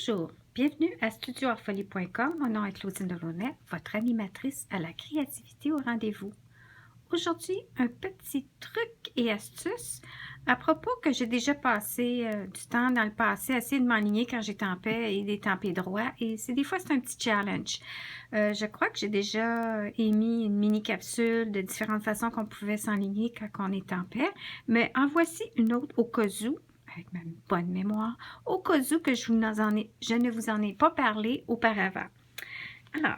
Bonjour, bienvenue à studioartfolie.com. Mon nom est Claudine Delaunay, votre animatrice à la créativité au rendez-vous. Aujourd'hui, un petit truc et astuce à propos que j'ai déjà passé du temps dans le passé, essayer de m'enligner quand j'étampais et d'étamper droit. Et des fois, c'est un petit challenge. Je crois que j'ai déjà émis une mini-capsule de différentes façons qu'on pouvait s'enligner quand on étampait. Mais en voici une autre au cas où, avec ma bonne mémoire, au cas où que je ne vous en ai pas parlé auparavant. Alors,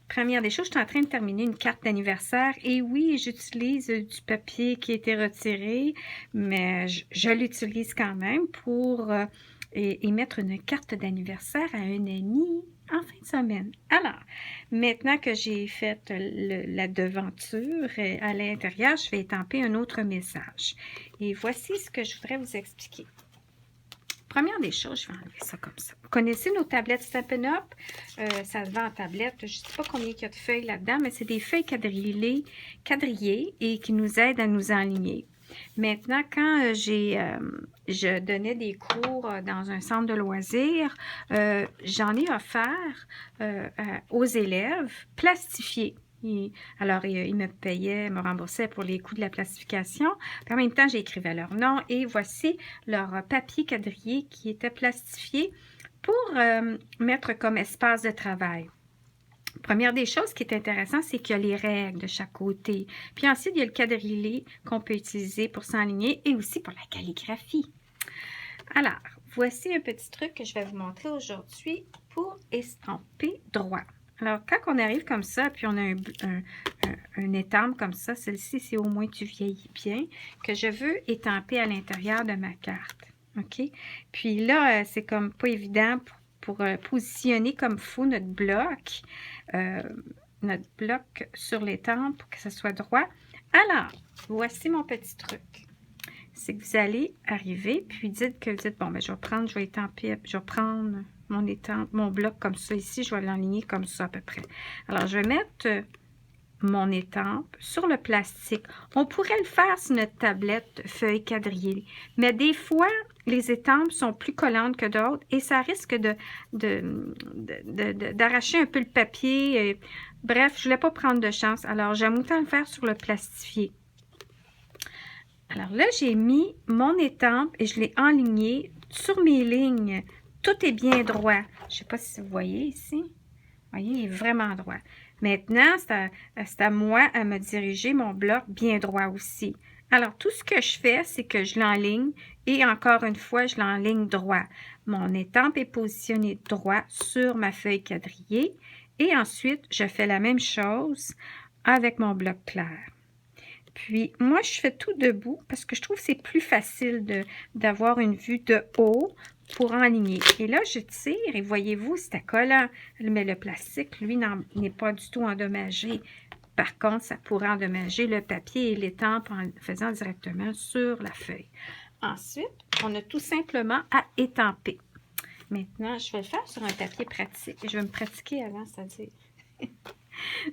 première des choses, je suis en train de terminer une carte d'anniversaire et oui, j'utilise du papier qui a été retiré, mais je l'utilise quand même pour émettre une carte d'anniversaire à un ami en fin de semaine. Alors, maintenant que j'ai fait la devanture à l'intérieur, je vais étamper un autre message. Et voici ce que je voudrais vous expliquer. Première des choses, je vais enlever ça comme ça. Vous connaissez nos tablettes Stampin' Up? Ça se vend en tablette. Je ne sais pas combien il y a de feuilles là-dedans, mais c'est des feuilles quadrillées et qui nous aident à nous enligner. Maintenant, quand je donnais des cours dans un centre de loisirs, j'en ai offert aux élèves plastifiés. Alors, il me payait, me remboursait pour les coûts de la plastification. Puis en même temps, j'écrivais leur nom et voici leur papier quadrillé qui était plastifié pour mettre comme espace de travail. Première des choses qui est intéressant, c'est qu'il y a les règles de chaque côté. Puis ensuite, il y a le quadrillé qu'on peut utiliser pour s'enligner et aussi pour la calligraphie. Alors, voici un petit truc que je vais vous montrer aujourd'hui pour estamper droit. Alors, quand on arrive comme ça, puis on a un étampe comme ça, celle-ci, c'est au moins tu vieillis bien, que je veux étamper à l'intérieur de ma carte. OK? Puis là, c'est comme pas évident pour positionner comme fou notre bloc sur l'étampe pour que ce soit droit. Alors, voici mon petit truc. C'est que vous allez arriver, puis vous dites, bon, ben, je vais étamper, je vais prendre mon bloc comme ça ici, je vais l'enligner comme ça à peu près. Alors, je vais mettre mon étampe sur le plastique. On pourrait le faire sur notre tablette feuille quadrillée, mais des fois, les étampes sont plus collantes que d'autres et ça risque d'arracher un peu le papier. Bref, je ne voulais pas prendre de chance. Alors, j'aime autant le faire sur le plastifié. Alors là, j'ai mis mon étampe et je l'ai enlignée sur mes lignes. Tout est bien droit. Je ne sais pas si vous voyez ici. Vous voyez, il est vraiment droit. Maintenant, c'est à moi à me diriger mon bloc bien droit aussi. Alors, tout ce que je fais, c'est que je l'enligne et encore une fois, je l'enligne droit. Mon étampe est positionnée droit sur ma feuille quadrillée et ensuite, je fais la même chose avec mon bloc clair. Puis, moi, je fais tout debout parce que je trouve que c'est plus facile d'avoir une vue de haut pour enligner. Et là, je tire et voyez-vous, c'était collant. Mais le plastique, lui, n'est pas du tout endommagé. Par contre, ça pourrait endommager le papier et l'étampe en le faisant directement sur la feuille. Ensuite, on a tout simplement à étamper. Maintenant, je vais le faire sur un papier pratique. Je vais me pratiquer avant, c'est-à-dire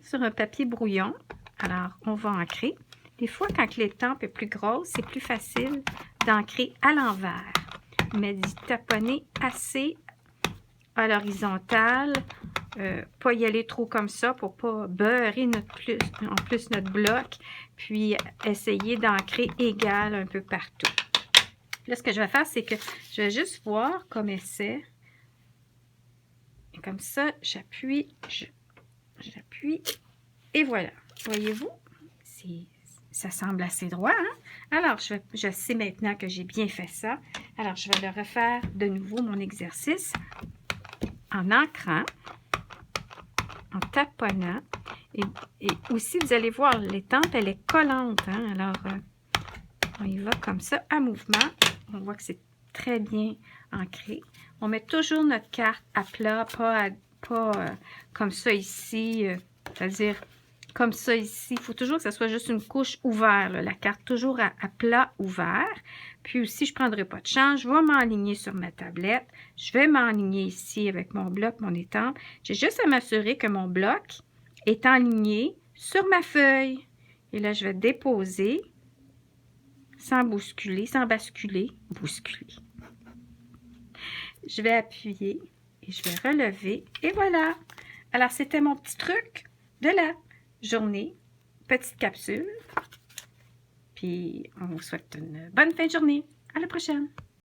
sur un papier brouillon. Alors, on va ancrer. Des fois, quand l'étampe est plus grosse, c'est plus facile d'ancrer à l'envers. Mais d'y taponner assez à l'horizontale, pas y aller trop comme ça pour pas beurrer en plus notre bloc, puis essayer d'ancrer égal un peu partout. Là, ce que je vais faire, c'est que je vais juste voir comme essai. Et comme ça, j'appuie, et voilà. Voyez-vous? Ça semble assez droit, hein? Alors, je sais maintenant que j'ai bien fait ça. Alors, je vais le refaire de nouveau, mon exercice, en ancrant, en taponnant. Et aussi, vous allez voir, l'étampe, elle est collante, hein? Alors, on y va comme ça, à mouvement. On voit que c'est très bien ancré. On met toujours notre carte à plat, pas comme ça ici, c'est-à-dire comme ça ici. Il faut toujours que ça soit juste une couche ouverte, là, la carte toujours à plat ouvert. Puis aussi, je ne prendrai pas de chance. Je vais m'enligner sur ma tablette. Je vais m'enligner ici avec mon bloc, mon étampe. J'ai juste à m'assurer que mon bloc est enligné sur ma feuille. Et là, je vais déposer sans basculer. Je vais appuyer Et je vais relever. Et voilà! Alors, c'était mon petit truc de la journée. Petite capsule. Puis, on vous souhaite une bonne fin de journée. À la prochaine!